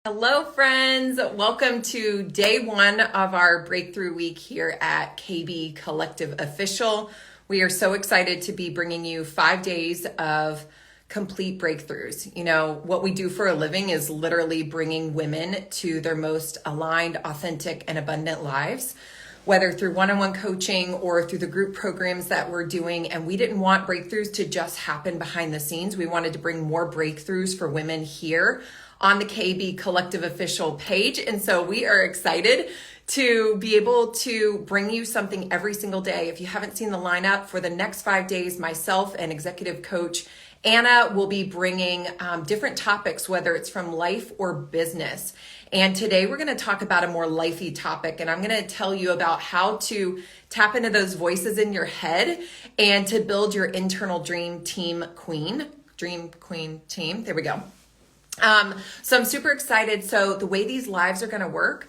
Hello, friends. Welcome to day one of our breakthrough week here at KB Collective Official. We are so excited to be bringing you 5 days of complete breakthroughs. You know, what we do for a living is literally bringing women to their most aligned, authentic, and abundant lives, whether through one-on-one coaching or through the group programs that we're doing. And we didn't want breakthroughs to just happen behind the scenes. We wanted to bring more breakthroughs for women here on the KB Collective Official page. And so we are excited to be able to bring you something every single day. If you haven't seen the lineup for the next 5 days, myself and executive coach Anna will be bringing different topics, whether it's from life or business. And today we're going to talk about a more lifey topic, and I'm going to tell you about how to tap into those voices in your head and to build your internal dream queen team. There we go. So I'm super excited. So the way these lives are going to work,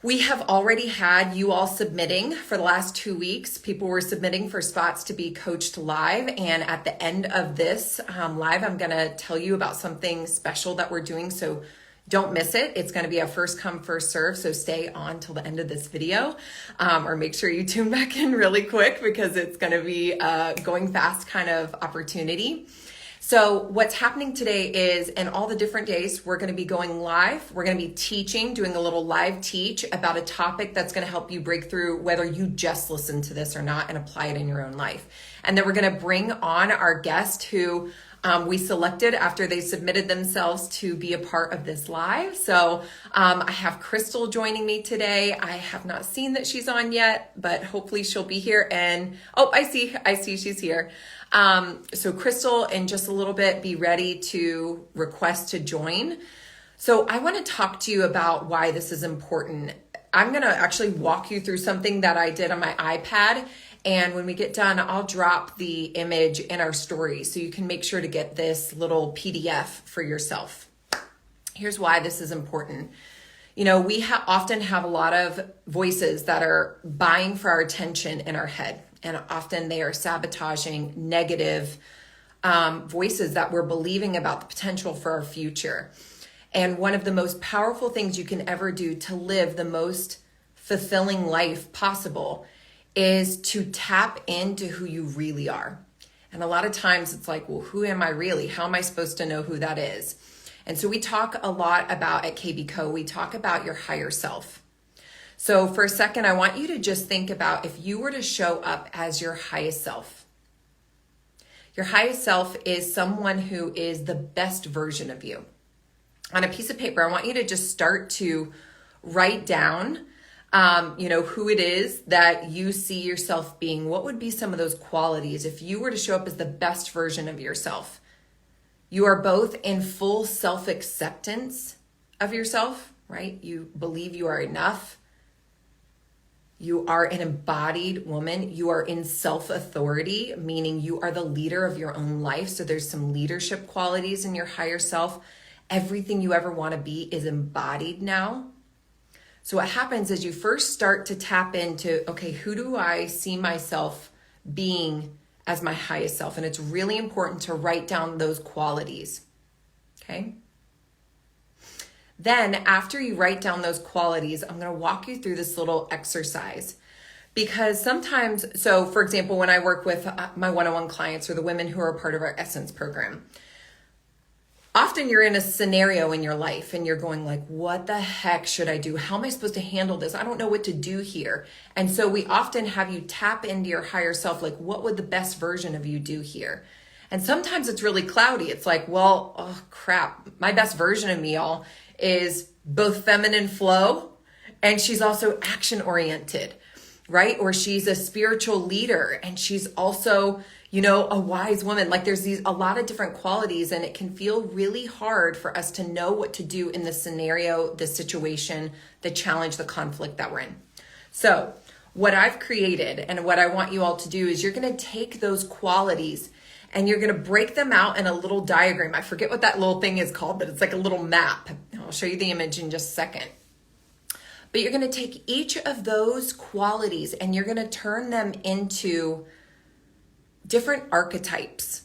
we have already had you all submitting for the last 2 weeks. People were submitting for spots to be coached live. And at the end of this live, I'm going to tell you about something special that we're doing. So don't miss it. It's going to be a first come, first serve. So stay on till the end of this video, or make sure you tune back in really quick because it's going to be a going fast kind of opportunity. So what's happening today is, in all the different days, we're going to be going live. We're going to be teaching, doing a little live teach about a topic that's going to help you break through whether you just listen to this or not and apply it in your own life. And then we're going to bring on our guest who we selected after they submitted themselves to be a part of this live. So I have Crystal joining me today. I have not seen that she's on yet, but hopefully she'll be here. And I see she's here. So Crystal, in just a little bit, be ready to request to join. So I want to talk to you about why this is important. I'm going to actually walk you through something that I did on my iPad. And when we get done, I'll drop the image in our story so you can make sure to get this little PDF for yourself. Here's why this is important. You know, we often have a lot of voices that are vying for our attention in our head. And often they are sabotaging negative voices that we're believing about the potential for our future. And one of the most powerful things you can ever do to live the most fulfilling life possible is to tap into who you really are. And a lot of times it's like, well, who am I really? How am I supposed to know who that is? And so we talk a lot about at KB Co, we talk about your higher self. So for a second, I want you to just think about if you were to show up as your highest self. Your highest self is someone who is the best version of you. On a piece of paper, I want you to just start to write down who it is that you see yourself being. What would be some of those qualities if you were to show up as the best version of yourself? You are both in full self-acceptance of yourself, right? You believe you are enough. You are an embodied woman. You are in self-authority, meaning you are the leader of your own life. So there's some leadership qualities in your higher self. Everything you ever want to be is embodied now. So what happens is you first start to tap into, okay, who do I see myself being as my highest self? And it's really important to write down those qualities, okay? Then after you write down those qualities, I'm going to walk you through this little exercise. Because sometimes, so for example, when I work with my one-on-one clients or the women who are part of our Essence program, often you're in a scenario in your life and you're going like, what the heck should I do? How am I supposed to handle this? I don't know what to do here. And so we often have you tap into your higher self, like what would the best version of you do here? And sometimes it's really cloudy. It's like, well, oh crap. My best version of me, y'all, is both feminine flow and she's also action oriented, right? Or she's a spiritual leader and she's also, a wise woman. Like there's a lot of different qualities, and it can feel really hard for us to know what to do in the scenario, the situation, the challenge, the conflict that we're in. So what I've created and what I want you all to do is you're going to take those qualities and you're going to break them out in a little diagram. I forget what that little thing is called, but it's like a little map. I'll show you the image in just a second. But you're going to take each of those qualities and you're going to turn them into different archetypes,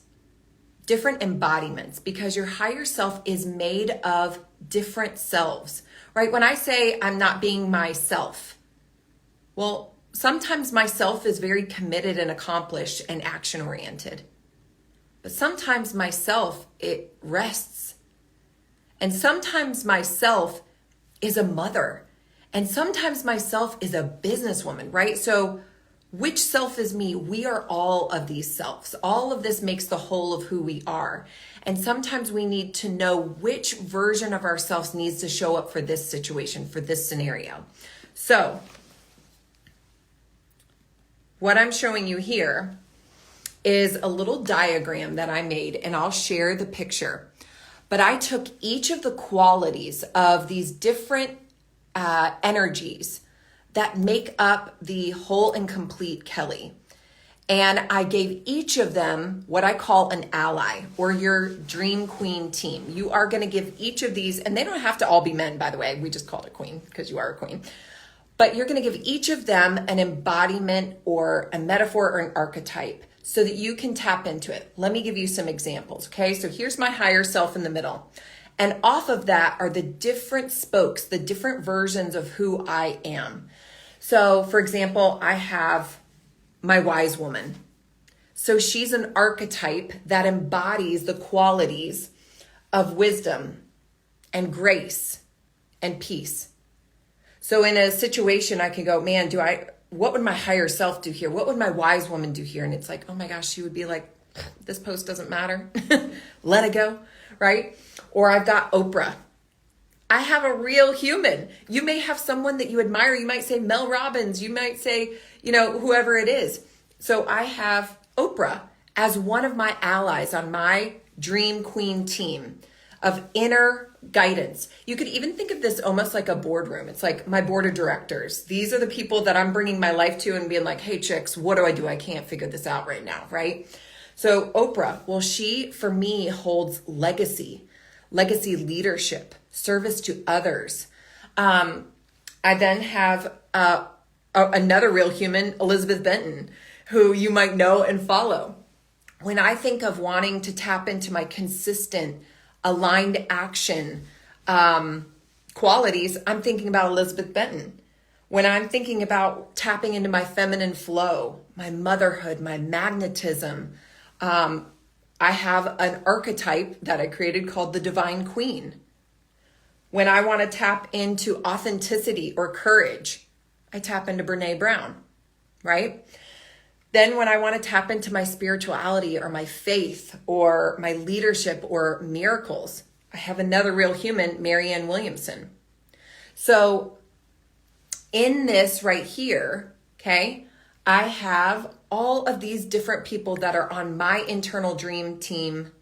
different embodiments, because your higher self is made of different selves, right? When I say I'm not being myself, well, sometimes myself is very committed and accomplished and action oriented. But sometimes myself, it rests. And sometimes myself is a mother. And sometimes myself is a businesswoman, right? So which self is me? We are all of these selves. All of this makes the whole of who we are. And sometimes we need to know which version of ourselves needs to show up for this situation, for this scenario. So what I'm showing you here is a little diagram that I made, and I'll share the picture. But I took each of the qualities of these different energies that make up the whole and complete Kelly. And I gave each of them what I call an ally, or your dream queen team. You are going to give each of these, and they don't have to all be men, by the way. We just called it queen because you are a queen. But you're going to give each of them an embodiment or a metaphor or an archetype so that you can tap into it. Let me give you some examples, okay? So here's my higher self in the middle. And off of that are the different spokes, the different versions of who I am. So for example, I have my wise woman. So she's an archetype that embodies the qualities of wisdom and grace and peace. So in a situation, I can go, man, what would my higher self do here? What would my wise woman do here? And it's like, oh my gosh, she would be like, this post doesn't matter. Let it go, right? Or I've got Oprah. I have a real human. You may have someone that you admire. You might say Mel Robbins. You might say, whoever it is. So I have Oprah as one of my allies on my Dream Queen team of inner guidance. You could even think of this almost like a boardroom. It's like my board of directors. These are the people that I'm bringing my life to and being like, hey chicks, what do? I can't figure this out right now, right? So Oprah, well, she, for me, holds legacy leadership, service to others. I then have another real human, Elizabeth Benton, who you might know and follow. When I think of wanting to tap into my consistent, aligned action qualities, I'm thinking about Elizabeth Benton. When I'm thinking about tapping into my feminine flow, my motherhood, my magnetism, I have an archetype that I created called the Divine Queen. When I want to tap into authenticity or courage, I tap into Brene Brown, right? Then when I want to tap into my spirituality or my faith or my leadership or miracles, I have another real human, Marianne Williamson. So in this right here, okay, I have all of these different people that are on my internal dream team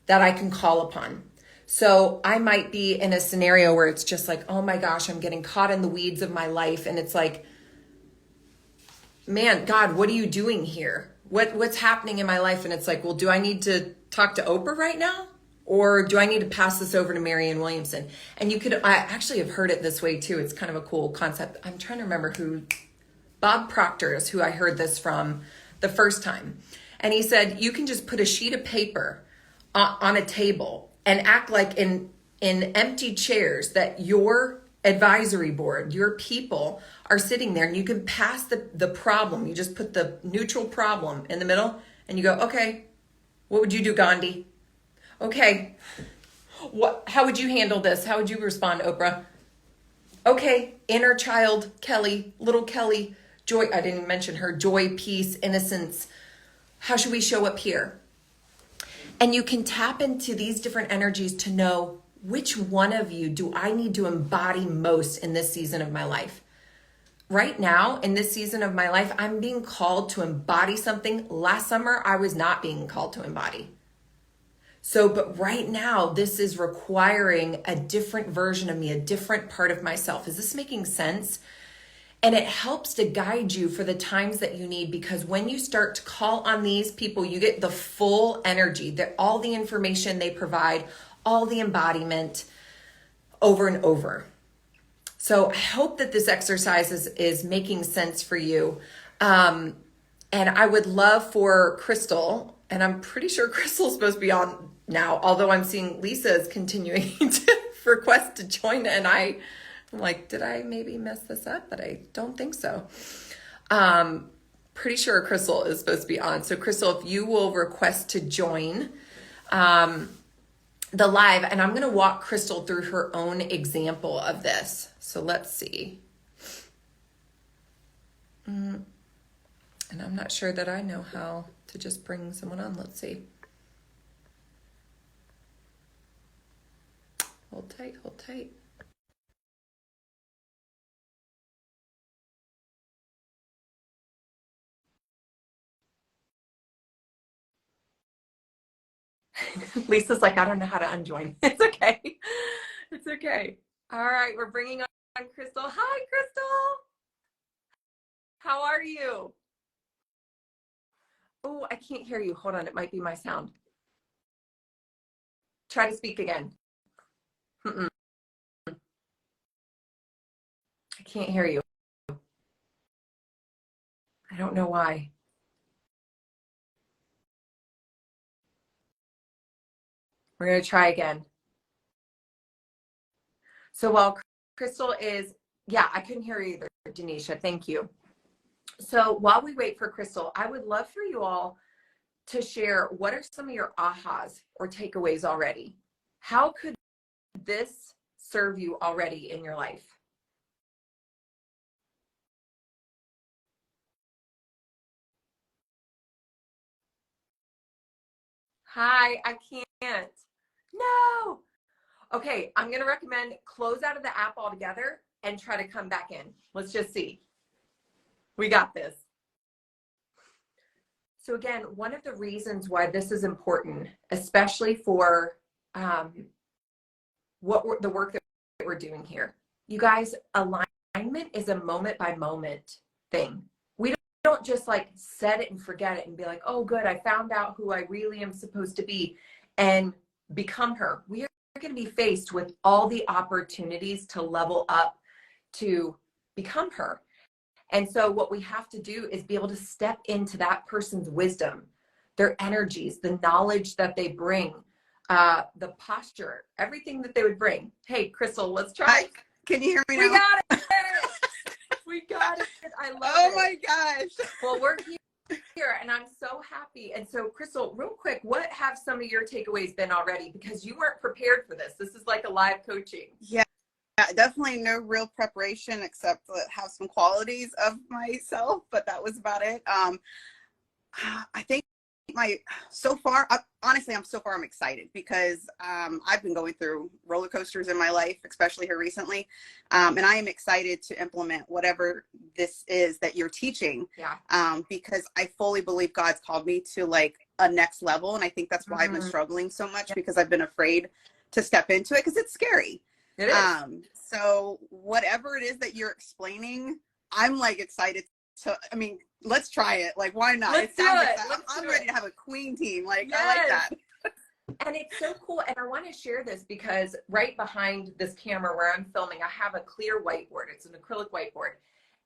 that I can call upon. So I might be in a scenario where it's just like, oh my gosh, I'm getting caught in the weeds of my life. And it's like, man, God, what are you doing here? What's happening in my life? And it's like, well, do I need to talk to Oprah right now? Or do I need to pass this over to Marianne Williamson? And I actually have heard it this way too. It's kind of a cool concept. I'm trying to remember Bob Proctor is who I heard this from the first time. And he said, you can just put a sheet of paper on a table and act like in empty chairs that your advisory board, your people are sitting there, and you can pass the problem. You just put the neutral problem in the middle and you go, okay, what would you do, Gandhi? Okay, how would you handle this? How would you respond, Oprah? Okay, inner child, Kelly, little Kelly, joy. I didn't mention her, joy, peace, innocence. How should we show up here? And you can tap into these different energies to know which one of you do I need to embody most in this season of my life. Right now, in this season of my life, I'm being called to embody something. Last summer, I was not being called to embody. So, but right now, this is requiring a different version of me, a different part of myself. Is this making sense? And it helps to guide you for the times that you need, because when you start to call on these people, you get the full energy, all the information they provide, all the embodiment over and over. So I hope that this exercise is making sense for you. And I would love for Crystal, And I'm pretty sure Crystal's supposed to be on now, although I'm seeing Lisa is continuing to request to join. And I'm like, did I maybe mess this up? But I don't think so. Pretty sure Crystal is supposed to be on. So Crystal, if you will request to join the live, and I'm going to walk Crystal through her own example of this. So let's see. And I'm not sure that I know how to just bring someone on. Let's see. Hold tight, hold tight. Lisa's like, I don't know how to unjoin. It's okay. It's okay. All right, we're bringing on Crystal. Hi, Crystal. How are you? Oh, I can't hear you. Hold on, it might be my sound. Try to speak again. I can't hear you. I don't know why. We're going to try again. So while Crystal is, yeah, I couldn't hear you either, Denisha. Thank you. So while we wait for Crystal, I would love for you all to share what are some of your ahas or takeaways already. How could this serve you already in your life? Hi, I can't. No. Okay, I'm going to recommend close out of the app altogether and try to come back in. Let's just see. We got this. So again, one of the reasons why this is important, especially for the work that we're doing here. You guys, alignment is a moment by moment thing. We don't just like set it and forget it and be like, oh, good, I found out who I really am supposed to be and become her. We are going to be faced with all the opportunities to level up to become her. And so what we have to do is be able to step into that person's wisdom, their energies, the knowledge that they bring, the posture, everything that they would bring. Hey, Crystal, let's try. Hi. Can you hear me now? We got it. We got it. I love it. Oh my gosh. Well, we're here and I'm so happy. And so Crystal, real quick, what have some of your takeaways been already? Because you weren't prepared for this. This is like a live coaching. Yeah, definitely no real preparation except to have some qualities of myself, but that was about it. I think honestly, I'm excited because I've been going through roller coasters in my life, especially here recently. And I am excited to implement whatever this is that you're teaching. Yeah. Because I fully believe God's called me to like a next level. And I think that's why I've been struggling so much, because I've been afraid to step into it because it's scary. It is. So whatever it is that you're explaining, I'm like excited to, let's try it. Like, why not? Let's do it. I'm ready to have a queen team. Like, yes. I like that. And it's so cool. And I want to share this because right behind this camera where I'm filming, I have a clear whiteboard. It's an acrylic whiteboard.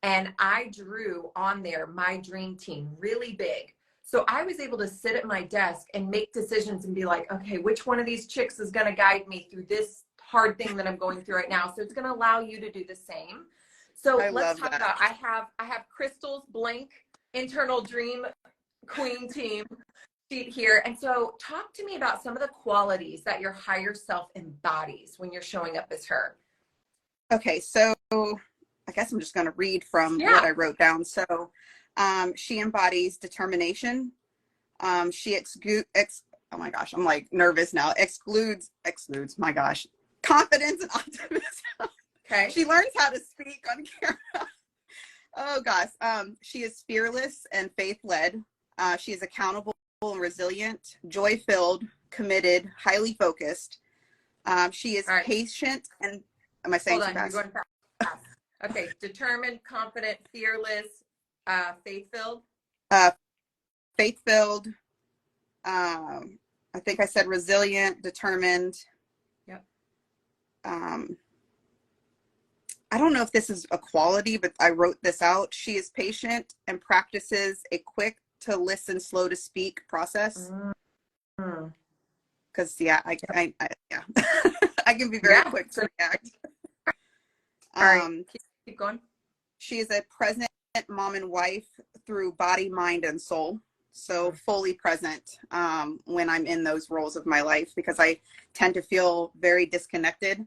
And I drew on there my dream team really big. So I was able to sit at my desk and make decisions and be like, okay, which one of these chicks is going to guide me through this hard thing that I'm going through right now? So it's going to allow you to do the same. So let's talk about, I have Crystal's blank internal dream queen team sheet here. And so talk to me about some of the qualities that your higher self embodies when you're showing up as her. Okay, so I guess I'm just going to read from what I wrote down. So she embodies determination. She oh my gosh, I'm like nervous now. Excludes, my gosh, confidence and optimism. Okay. She learns how to speak on camera. Oh gosh. She is fearless and faith-led. She is accountable and resilient, joy-filled, committed, highly focused. She is patient and, am I saying too fast? You're going fast. Okay. Determined, confident, fearless, faith-filled. Faith-filled. I think I said resilient, determined. Yep. I don't know if this is a quality, but I wrote this out. She is patient and practices a quick to listen, slow to speak process. Mm. Because yeah, yeah, I can be very quick to react. All right, keep going. She is a present mom and wife through body, mind, and soul. So fully present when I'm in those roles of my life, because I tend to feel very disconnected.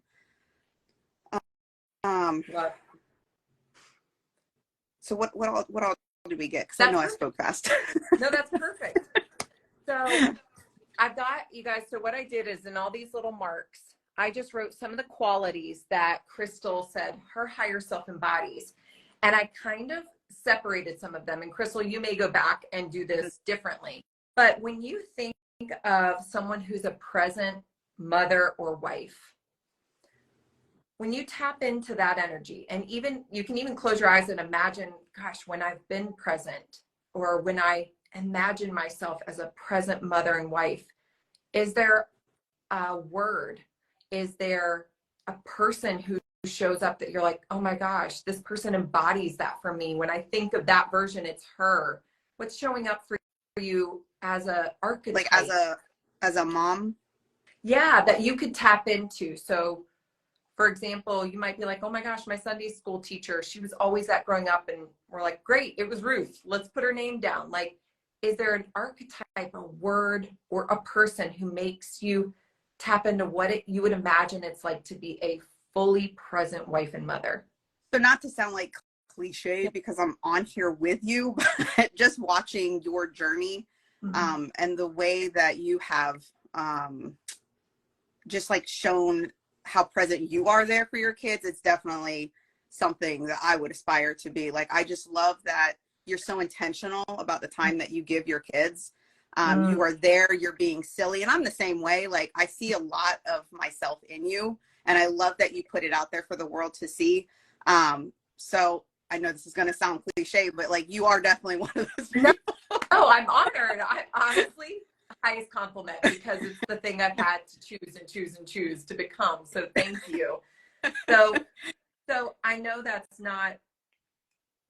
So what all did we get? Because I know I spoke fast. No, that's perfect. So I've got you guys. So what I did is, in all these little marks, I just wrote some of the qualities that Crystal said her higher self embodies. And I kind of separated some of them. And Crystal, you may go back and do this differently. But when you think of someone who's a present mother or wife, when you tap into that energy, and even you can even close your eyes and imagine, gosh, when I've been present, or when I imagine myself as a present mother and wife, is there a word? Is there a person who shows up that you're like, oh my gosh, this person embodies that for me? When I think of that version, it's her. What's showing up for you as a archetype? Like as a mom? Yeah, that you could tap into. So for example, you might be like, oh my gosh, my Sunday school teacher, she was always that growing up. And we're like, great, it was Ruth. Let's put her name down. Like, is there an archetype, a word, or a person who makes you tap into what you would imagine it's like to be a fully present wife and mother? So not to sound like cliche, because I'm on here with you, but just watching your journey, and the way that you have just like shown how present you are there for your kids, it's definitely something that I would aspire to be. Like, I just love that you're so intentional about the time that you give your kids. You are there, you're being silly. And I'm the same way. Like, I see a lot of myself in you, and I love that you put it out there for the world to see. So I know this is going to sound cliche, but like, you are definitely one of those people. No, I'm honored. I honestly, highest compliment, because it's the thing I've had to choose and choose and choose to become. So thank you. So I know that's not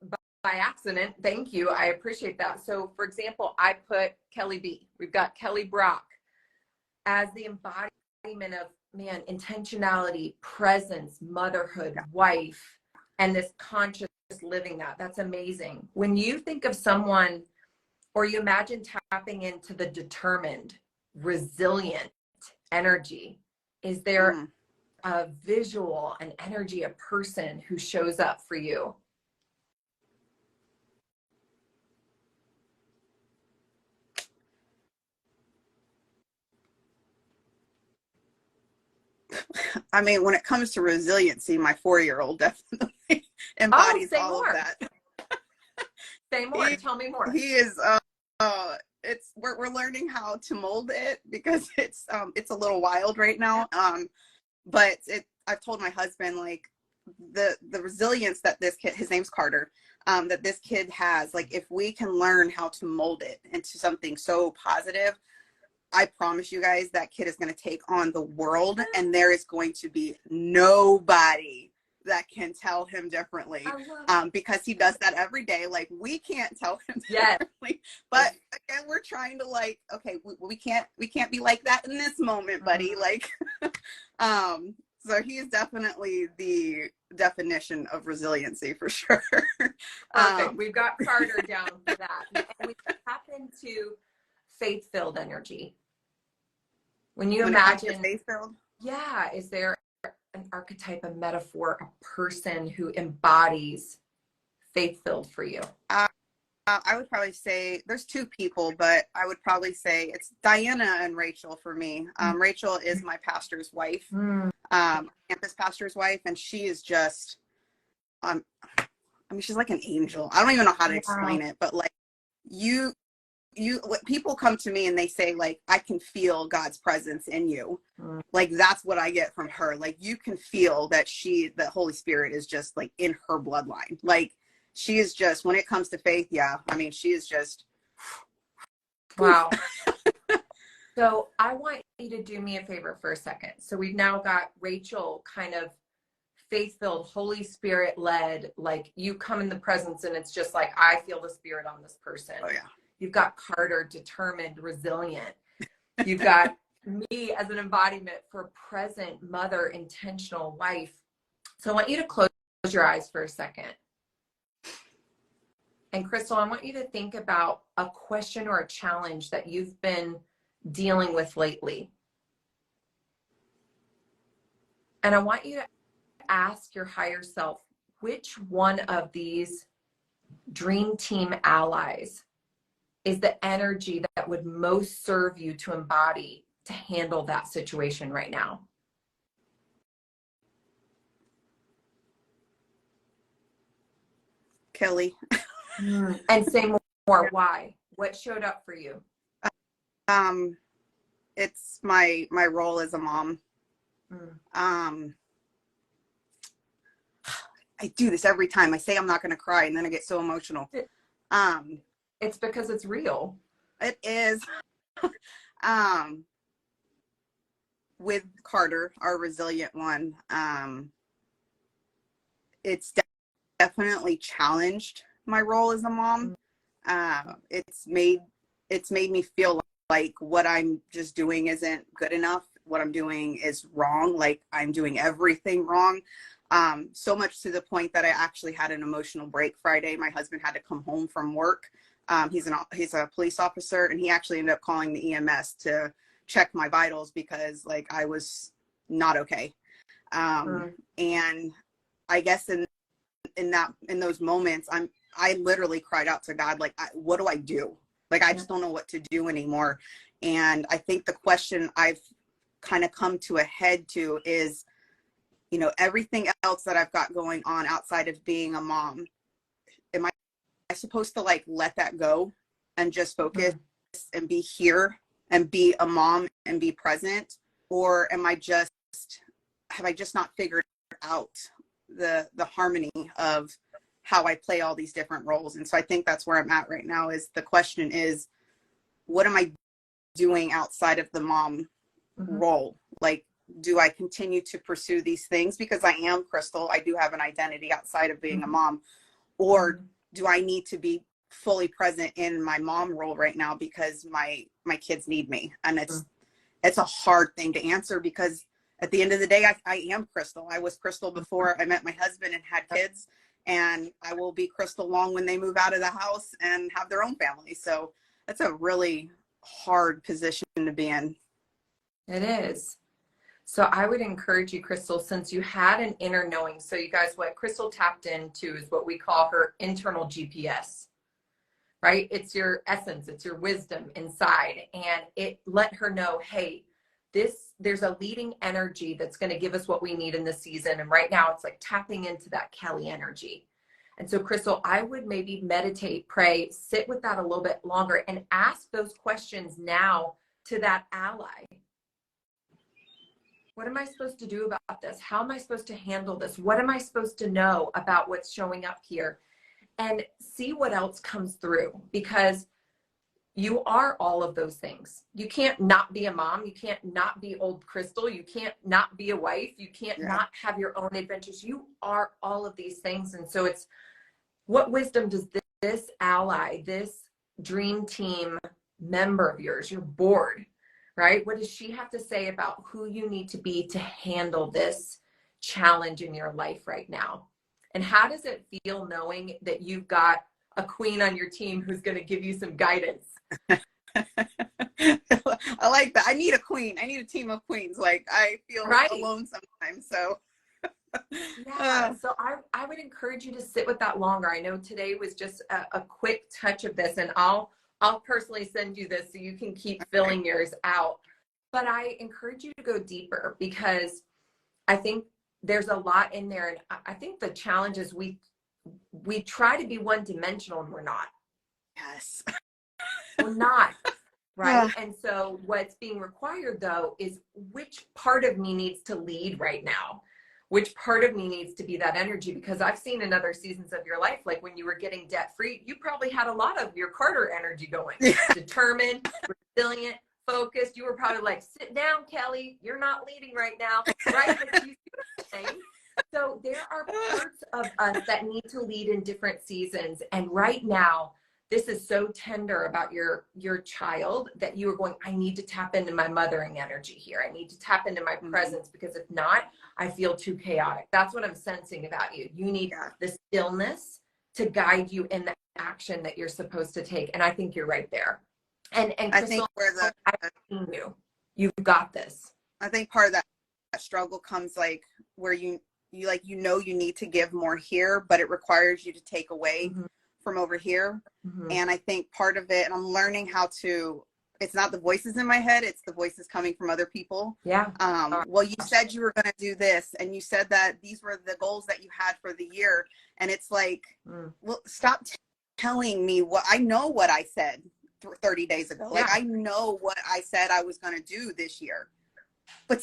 by accident. Thank you. I appreciate that. So for example, I put Kelly B. We've got Kelly Brock as the embodiment of, man, intentionality, presence, motherhood, wife, and this conscious living that's amazing. When you think of someone, or you imagine tapping into the determined, resilient energy, is there a visual, an energy, a person who shows up for you? I mean, when it comes to resiliency, my 4-year-old definitely embodies all of that. Say more. Tell me more. He is. We're learning how to mold it, because it's a little wild right now. But I've told my husband, like, the resilience that this kid, his name's Carter, that this kid has, like, if we can learn how to mold it into something so positive, I promise you guys that kid is going to take on the world, and there is going to be nobody that can tell him differently, because he does that every day. Like, we can't tell him differently, but again, we're trying to, like, okay, we can't be like that in this moment, buddy. Like, so he is definitely the definition of resiliency for sure. Perfect. We've got Carter down for that, and we tap into faith-filled energy. When you imagine faith-filled, yeah, is there an archetype, a metaphor, a person who embodies faith-filled for you? I would probably say there's two people, but I would probably say it's Diana and Rachel for me. Rachel is my pastor's wife, campus pastor's wife, and she is just, I mean, she's like an angel. I don't even know how to explain it, but like, people come to me and they say, like, I can feel God's presence in you. Like, that's what I get from her. Like, you can feel that the Holy Spirit is just like in her bloodline. Like, she is just, when it comes to faith, I mean, she is just, wow. So I want you to do me a favor for a second. So we've now got Rachel, kind of faith-filled, Holy Spirit led, like, you come in the presence and it's just like, I feel the Spirit on this person. Oh yeah. You've got Carter, determined, resilient. You've got me as an embodiment for present, mother, intentional wife. So I want you to close your eyes for a second. And Crystal, I want you to think about a question or a challenge that you've been dealing with lately. And I want you to ask your higher self, which one of these dream team allies is the energy that would most serve you to embody to handle that situation right now? Kelly. And say more. Why? What showed up for you? It's my role as a mom. I do this every time. I say I'm not going to cry, and then I get so emotional. It's because it's real. It is. With Carter, our resilient one, it's definitely challenged my role as a mom. It's made me feel like what I'm just doing isn't good enough. What I'm doing is wrong. Like I'm doing everything wrong. So much to the point that I actually had an emotional break Friday. My husband had to come home from work. He's a police officer, and he actually ended up calling the EMS to check my vitals because like I was not okay. And I guess in those moments, I literally cried out to God, like, what do I do? Like, I just don't know what to do anymore. And I think the question I've kind of come to a head to is, you know, everything else that I've got going on outside of being a mom, am I supposed to like let that go and just focus and be here and be a mom and be present? Or have I just not figured out the harmony of how I play all these different roles? And so I think that's where I'm at right now. Is the question is, what am I doing outside of the mom role? Like, do I continue to pursue these things because I am Crystal? I do have an identity outside of being a mom. Or do I need to be fully present in my mom role right now because my kids need me? And it's a hard thing to answer because at the end of the day, I am Crystal. I was Crystal before I met my husband and had kids, and I will be Crystal long when they move out of the house and have their own family. So that's a really hard position to be in. It is. So I would encourage you, Crystal, since you had an inner knowing. So you guys, what Crystal tapped into is what we call her internal GPS, right? It's your essence, it's your wisdom inside. And it let her know, hey, there's a leading energy that's going to give us what we need in this season. And right now it's like tapping into that Kelly energy. And so, Crystal, I would maybe meditate, pray, sit with that a little bit longer and ask those questions now to that ally. What am I supposed to do about this? How am I supposed to handle this? What am I supposed to know about what's showing up here? And see what else comes through, because you are all of those things. You can't not be a mom. You can't not be old Crystal. You can't not be a wife. You can't not have your own adventures. You are all of these things. And so it's, what wisdom does this ally, this dream team member of yours, your board, right? What does she have to say about who you need to be to handle this challenge in your life right now? And how does it feel knowing that you've got a queen on your team who's going to give you some guidance? I like that. I need a queen. I need a team of queens. Like, I feel alone sometimes. So so I would encourage you to sit with that longer. I know today was just a quick touch of this, and I'll personally send you this so you can keep filling yours out. But I encourage you to go deeper, because I think there's a lot in there. And I think the challenge is we try to be one-dimensional, and we're not. Yes. We're not. Right. And so what's being required, though, is which part of me needs to lead right now? Which part of me needs to be that energy? Because I've seen in other seasons of your life, like when you were getting debt free, you probably had a lot of your Carter energy going. Determined, resilient, focused. You were probably like, sit down, Kelly. You're not leading right now. Right? But you see what I'm saying? So there are parts of us that need to lead in different seasons. And right now, this is so tender about your child that you are going, I need to tap into my mothering energy here. I need to tap into my presence, because if not, I feel too chaotic. That's what I'm sensing about you. You need the stillness to guide you in the action that you're supposed to take. And I think you're right there. And Crystal, I think I've seen you. You've got this. I think part of that struggle comes like where you need to give more here, but it requires you to take away from over here. And I think part of it, and I'm learning how to, it's not the voices in my head, it's the voices coming from other people. Yeah. Well, you said you were going to do this, and you said that these were the goals that you had for the year. And it's like, well, stop telling me what I know what I said 30 days ago. Like, I know what I said I was going to do this year, but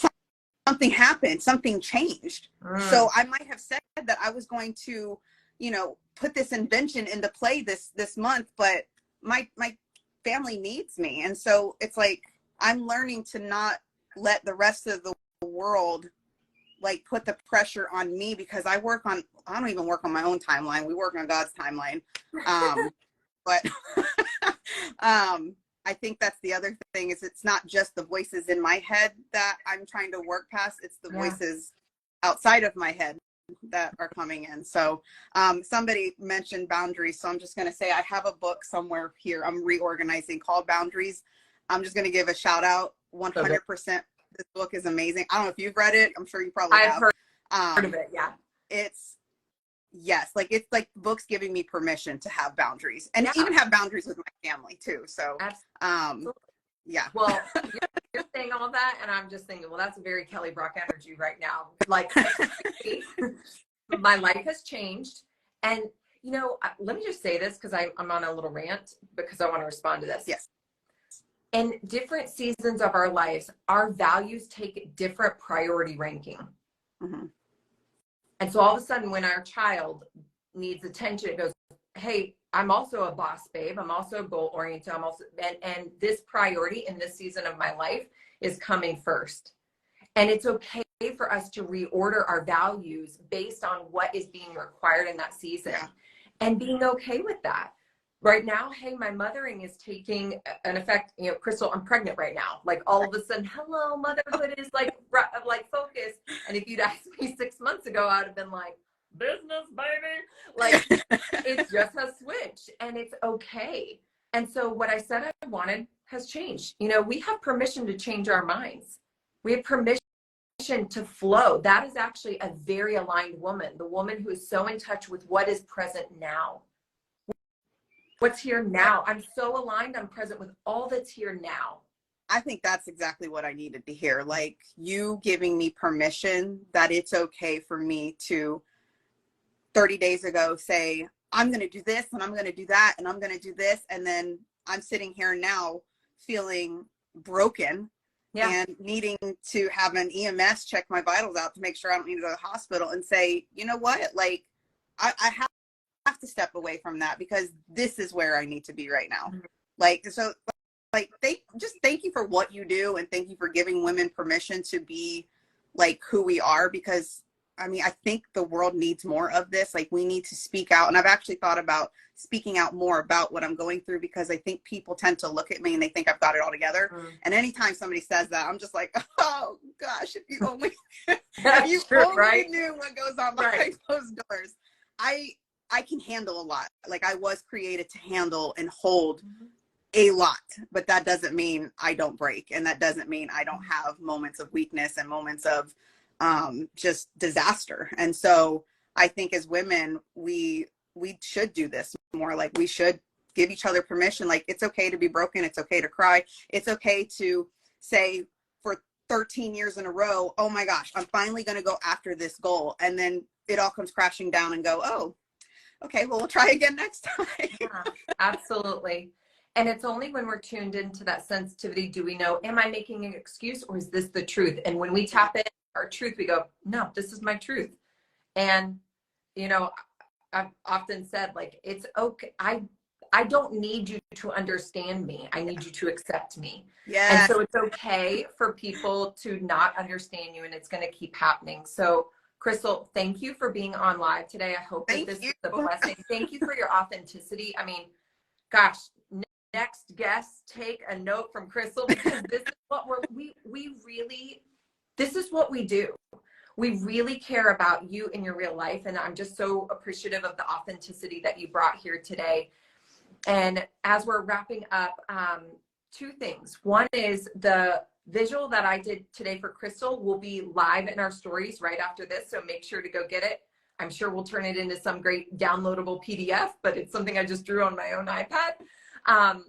something happened, something changed. So I might have said that I was going to, put this invention into play this month, but my family needs me. And so it's like, I'm learning to not let the rest of the world like put the pressure on me, because I don't even work on my own timeline. We work on God's timeline. But I think that's the other thing, is it's not just the voices in my head that I'm trying to work past. It's the voices outside of my head that are coming in. So somebody mentioned boundaries. So I'm just going to say, I have a book somewhere here I'm reorganizing called Boundaries. I'm just going to give a shout out 100%. This book is amazing. I don't know if you've read it. I'm sure you probably have. I've heard of it. Yeah. It's like books giving me permission to have boundaries, and even have boundaries with my family too. So, yeah. Well, you're saying all that, and I'm just thinking, well, that's a very Kelly Brock energy right now. Like, my life has changed, and let me just say this, because I'm on a little rant, because I want to respond to this. Yes. In different seasons of our lives, our values take different priority ranking. And so all of a sudden, when our child needs attention, it goes, hey, I'm also a boss, babe. I'm also goal oriented. I'm also, and this priority in this season of my life is coming first. And it's okay for us to reorder our values based on what is being required in that season, and being okay with that. Right now, hey, my mothering is taking an effect. Crystal, I'm pregnant right now. Like, all of a sudden, hello, motherhood is like focus. And if you'd asked me 6 months ago, I'd have been like, business, baby. Like, it just has switched, and it's okay. And so what I said I wanted has changed. We have permission to change our minds. We have permission to flow. That is actually a very aligned woman, the woman who is so in touch with what is present now. What's here now. I'm so aligned. I'm present with all that's here now. I think that's exactly what I needed to hear. Like, you giving me permission that it's okay for me to 30 days ago say, I'm going to do this, and I'm going to do that, and I'm going to do this. And then I'm sitting here now feeling broken and needing to have an EMS check my vitals out to make sure I don't need to go to the hospital, and say, you know what? Like, I have to step away from that, because this is where I need to be right now. Like, so like, thank you for what you do, and thank you for giving women permission to be like who we are, because I mean, I think the world needs more of this. Like, we need to speak out. And I've actually thought about speaking out more about what I'm going through, because I think people tend to look at me and they think I've got it all together. And anytime somebody says that, I'm just like, oh gosh, if you only, knew what goes on behind closed doors. I can handle a lot. Like, I was created to handle and hold a lot, but that doesn't mean I don't break. And that doesn't mean I don't have moments of weakness and moments of just disaster. And so I think as women, we should do this more. Like, we should give each other permission. Like, it's okay to be broken. It's okay to cry. It's okay to say for 13 years in a row, oh my gosh, I'm finally going to go after this goal. And then it all comes crashing down, and go, oh, okay, well, we'll try again next time. Yeah, absolutely. And it's only when we're tuned into that sensitivity do we know, am I making an excuse, or is this the truth? And when we tap in our truth, we go, no, this is my truth. And, I've often said, like, it's okay. I don't need you to understand me. I need you to accept me. Yeah. And so it's okay for people to not understand you, and it's going to keep happening. So, Crystal, thank you for being on live today. I hope that this is a blessing. Thank you for your authenticity. I mean, gosh, next guest, take a note from Crystal, because this is what we really, this is what we do. We really care about you in your real life. And I'm just so appreciative of the authenticity that you brought here today. And as we're wrapping up, two things. One is the visual that I did today for Crystal will be live in our stories right after this. So make sure to go get it. I'm sure we'll turn it into some great downloadable PDF, but it's something I just drew on my own iPad.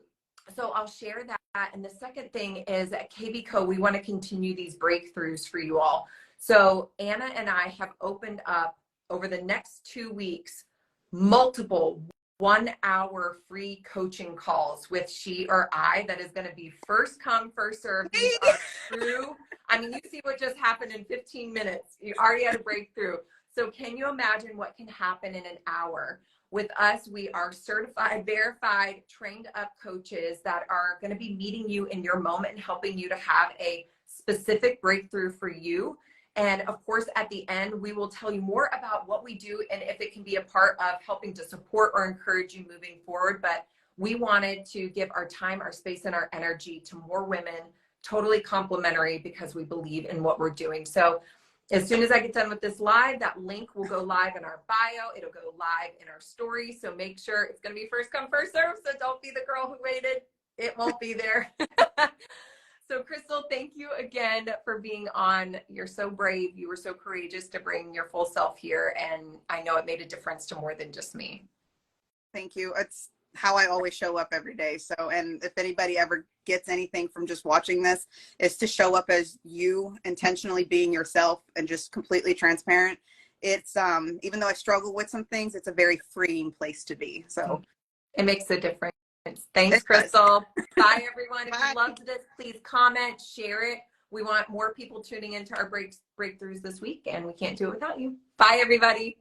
So I'll share that. And the second thing is at KB Co, we want to continue these breakthroughs for you all. So Anna and I have opened up over the next 2 weeks, multiple 1-hour free coaching calls with she or I that is going to be first come, first serve. These are true. I mean, you see what just happened in 15 minutes. You already had a breakthrough. So can you imagine what can happen in an hour? With us, we are certified, verified, trained up coaches that are going to be meeting you in your moment and helping you to have a specific breakthrough for you. And of course, at the end, we will tell you more about what we do and if it can be a part of helping to support or encourage you moving forward. But we wanted to give our time, our space, and our energy to more women, totally complimentary, because we believe in what we're doing. So as soon as I get done with this live, that link will go live in our bio. It'll go live in our story. So make sure it's going to be first come, first serve. So don't be the girl who waited. It won't be there. So Crystal, thank you again for being on. You're so brave. You were so courageous to bring your full self here. And I know it made a difference to more than just me. Thank you. It's how I always show up every day. So, and if anybody ever gets anything from just watching this, is to show up as you, intentionally being yourself and just completely transparent. It's, even though I struggle with some things, it's a very freeing place to be. So it makes a difference. Thanks, Crystal. Bye, everyone. Bye. If you loved this, please comment, share it. We want more people tuning into our breakthroughs this week, and we can't do it without you. Bye, everybody.